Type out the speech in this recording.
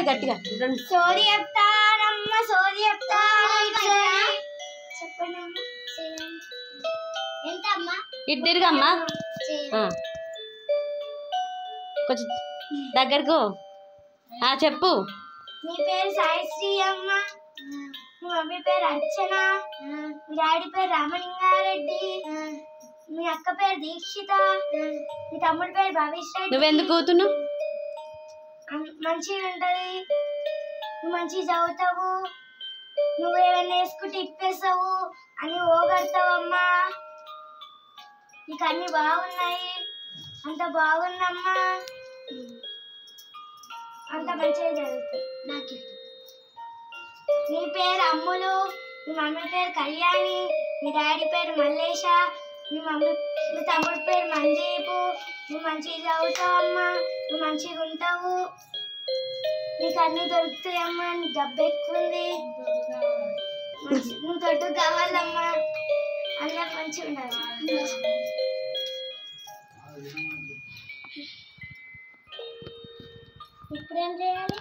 మాట్లాడు గట్టిగా. సోది చెప్తానమ్మ సోది చెప్తాను. చెప్పండి ఎంతమ్మా ఇటు తిరుగమ్మా, కొంచెం దగ్గరకు. చెప్పు. మీ పేరు సాయిశ్రీ అమ్మ, మీ మమ్మీ పేరు అర్చన, మీ డాడీ పేరు రామలింగారెడ్డి, మీ అక్క పేరు దీక్షిత, మీ తమ్ముడి పేరు భవిష్ రెడ్డి. నువ్వెందుకు కూతున్నావు? మంచిగా ఉంటది, నువ్వు మంచిగా చదువుతావు, నువ్వేమన్నా వేసుకుంటే ఇప్పేస్తావు అని ఓగడతావమ్మా. నీకు అన్ని బాగున్నాయి, అంత బాగుందమ్మా, అంత మంచిగా జరుగుతాయి. నాకు నీ పేరు అమ్ములు, మీ మమ్మీ పేరు కళ్యాణి, మీ డాడీ పేరు మల్లేష, మీ తమ్ముడి పేరు మందీపు. నువ్వు మంచిగా చదువుతావమ్మా, నువ్వు మంచిగా ఉంటావు, నీకు అన్ని దొరుకుతాయమ్మా. నీ డబ్బు ఎక్కువ ఉంది, నువ్వు దొడ్డు కావాలమ్మా, అందరూ మంచిగా ఉండాలి. ఇప్పుడేం చేయాలి?